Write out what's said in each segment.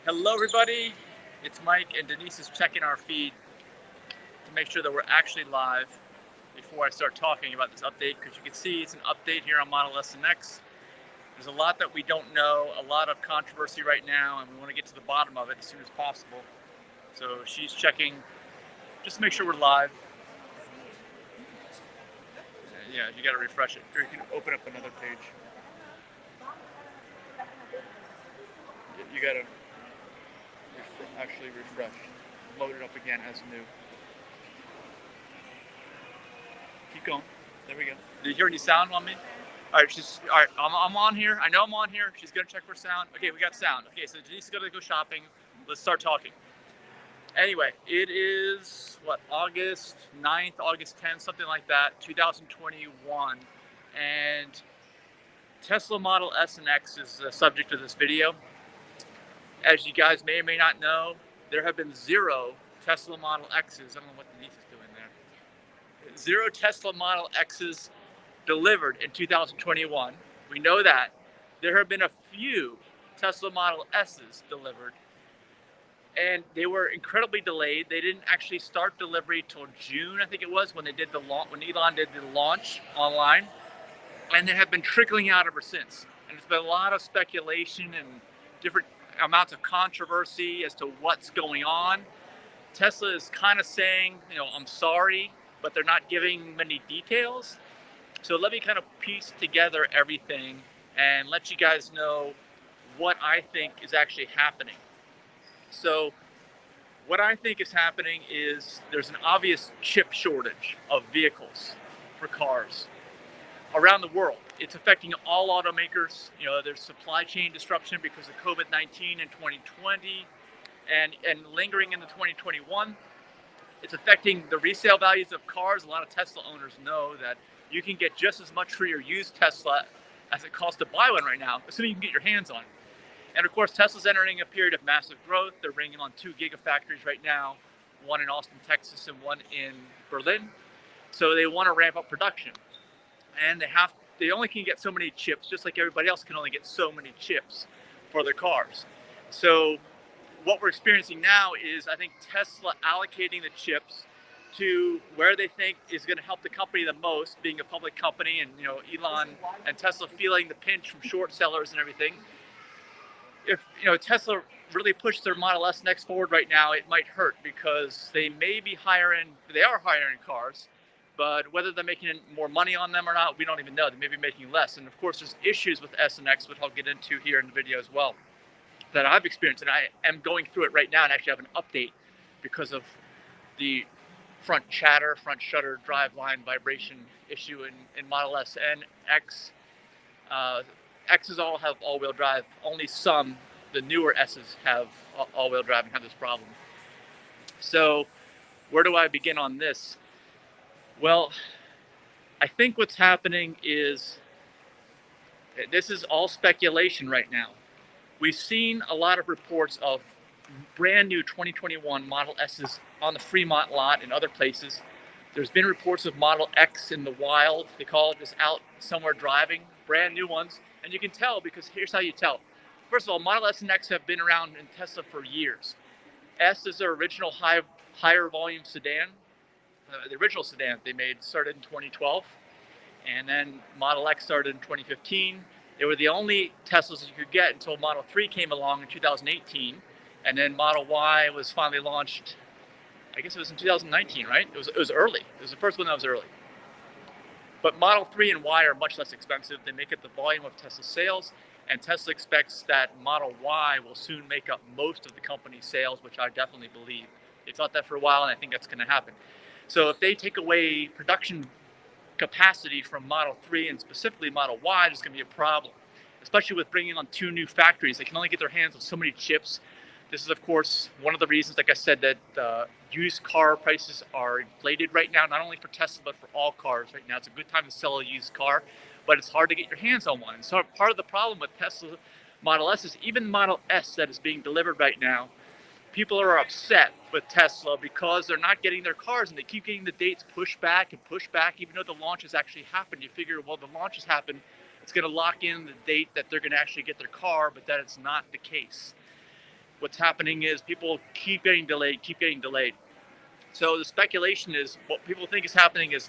Hello everybody, it's Mike and Denise is checking our feed to make sure that we're actually live before I start talking about this update, because you can see it's an update here on Model S and X. There's a lot that we don't know, a lot of controversy right now, and we want to get to the bottom of it as soon as possible. So she's checking just to make sure we're live. Yeah, you got to refresh it, or you can open up another page. You got to actually refresh, load it up again as new. Keep going. There we go. Did you hear any sound on me? All right, I'm on here. I know I'm on here. She's gonna check for sound. Okay, we got sound. Okay, so Denise is gonna go shopping. Let's start talking. Anyway, it is what, August 9th, August 10th, something like that, 2021, and Tesla Model S and X is the subject of this video. As you guys may or may not know, there have been 0 Tesla Model X's. I don't know what Denise is doing there. 0 Tesla Model X's delivered in 2021. We know that. There have been a few Tesla Model S's delivered, and they were incredibly delayed. They didn't actually start delivery till June, I think it was, when they did when Elon did the launch online, and they have been trickling out ever since. And there's been a lot of speculation and different amounts of controversy as to what's going on. Tesla is kind of saying, I'm sorry, but they're not giving many details. So let me kind of piece together everything and let you guys know what I think is actually happening. So what I think is happening is there's an obvious chip shortage of vehicles for cars around the world. It's affecting all automakers. There's supply chain disruption because of COVID-19 in 2020 and lingering into 2021. It's affecting the resale values of cars. A lot of Tesla owners know that you can get just as much for your used Tesla as it costs to buy one right now, assuming you can get your hands on it. And of course, Tesla's entering a period of massive growth. They're bringing on 2 gigafactories right now, one in Austin, Texas, and one in Berlin. So they want to ramp up production. And they only can get so many chips, just like everybody else can only get so many chips for their cars. So what we're experiencing now is, I think, Tesla allocating the chips to where they think is going to help the company the most, being a public company, and Elon and Tesla feeling the pinch from short sellers and everything. If Tesla really pushed their Model S and X forward right now, it might hurt, because they are hiring cars, but whether they're making more money on them or not, we don't even know. They may be making less. And of course, there's issues with S and X, which I'll get into here in the video as well, that I've experienced, and I am going through it right now, and actually have an update because of the front shutter driveline vibration issue in Model S and X. X's all have all-wheel drive. Only some, the newer S's, have all-wheel drive and have this problem. So where do I begin on this? Well, I think what's happening is, this is all speculation right now. We've seen a lot of reports of brand new 2021 Model S's on the Fremont lot and other places. There's been reports of Model X in the wild. They call it, just out somewhere driving, brand new ones. And you can tell, because here's how you tell. First of all, Model S and X have been around in Tesla for years. S is their original higher volume sedan. The original sedan they made started in 2012. And then Model X started in 2015. They were the only Teslas you could get until Model 3 came along in 2018. And then Model Y was finally launched, I guess it was in 2019, right? It was early. It was the first one that was early. But Model 3 and Y are much less expensive. They make up the volume of Tesla sales, and Tesla expects that Model Y will soon make up most of the company's sales, which I definitely believe. They thought that for a while, and I think that's going to happen. So if they take away production capacity from Model 3 and specifically Model Y, there's going to be a problem, especially with bringing on 2 new factories. They can only get their hands on so many chips. This is, of course, one of the reasons, like I said, that used car prices are inflated right now, not only for Tesla, but for all cars right now. It's a good time to sell a used car, but it's hard to get your hands on one. So part of the problem with Tesla Model S is, even Model S that is being delivered right now, people are upset with Tesla because they're not getting their cars, and they keep getting the dates pushed back, even though the launch has actually happened. You figure, well, the launch has happened, it's going to lock in the date that they're going to actually get their car, but that is not the case. what's happening is people keep getting delayed. So the speculation is, what people think is happening is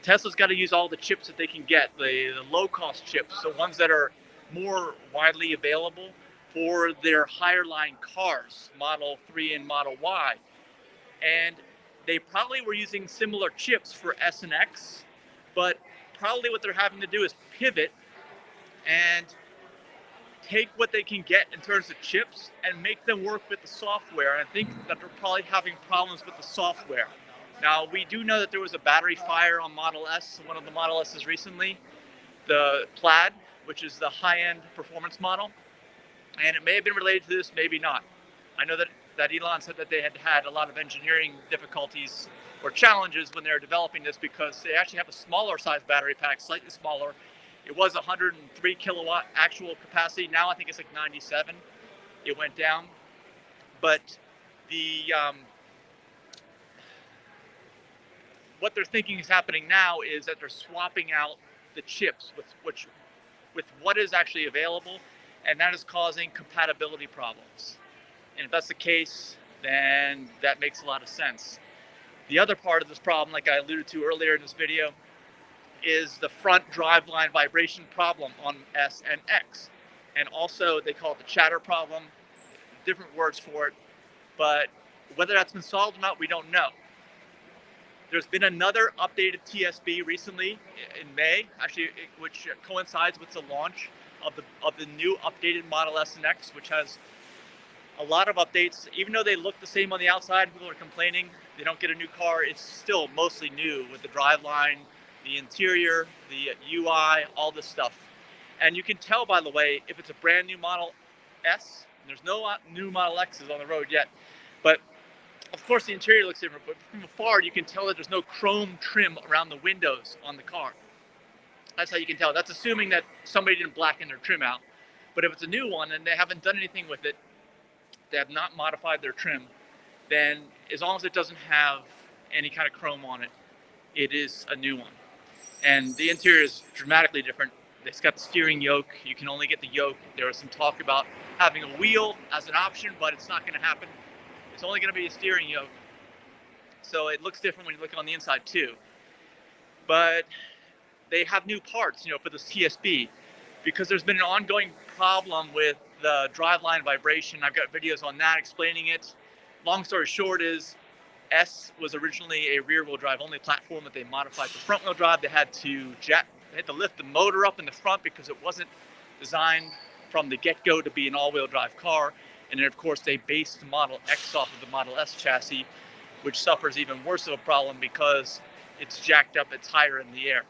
Tesla's got to use all the chips that they can get, the low-cost chips, the ones that are more widely available for their higher line cars, Model 3 and Model Y. And they probably were using similar chips for S and X, but probably what they're having to do is pivot and take what they can get in terms of chips and make them work with the software. And I think that they're probably having problems with the software. Now, we do know that there was a battery fire on Model S, one of the Model S's recently, the Plaid, which is the high-end performance model. And it may have been related to this, maybe not. I know that Elon said that they had a lot of engineering difficulties or challenges when they were developing this, because they actually have a smaller size battery pack, slightly smaller. It was 103 kilowatt actual capacity. Now I think it's like 97. It went down. But what they're thinking is happening now is that they're swapping out the chips with what is actually available, and that is causing compatibility problems. And if that's the case, then that makes a lot of sense. The other part of this problem, like I alluded to earlier in this video, is the front driveline vibration problem on S and X. And also they call it the chatter problem, different words for it. But whether that's been solved or not, we don't know. There's been another updated TSB recently in May, actually, which coincides with the launch of the new updated Model S and X, which has a lot of updates. Even though they look the same on the outside, people are complaining they don't get a new car. It's still mostly new with the driveline, the interior, the UI, all this stuff. And you can tell, by the way, if it's a brand new Model S. There's no new Model X's on the road yet, but of course the interior looks different. But from afar, you can tell that there's no chrome trim around the windows on the car. That's how you can tell. That's assuming that somebody didn't blacken their trim out. But if it's a new one and they haven't done anything with it, they have not modified their trim, then as long as it doesn't have any kind of chrome on it, it is a new one. And the interior is dramatically different. It's got the steering yoke. You can only get the yoke. There was some talk about having a wheel as an option, but it's not going to happen. It's only going to be a steering yoke. So it looks different when you look on the inside too. But they have new parts, for this TSB, because there's been an ongoing problem with the driveline vibration. I've got videos on that explaining it. Long story short is, S was originally a rear-wheel drive only platform that they modified for front-wheel drive. They had to lift the motor up in the front because it wasn't designed from the get-go to be an all-wheel drive car. And then, of course, they based the Model X off of the Model S chassis, which suffers even worse of a problem because it's jacked up, it's higher in the air.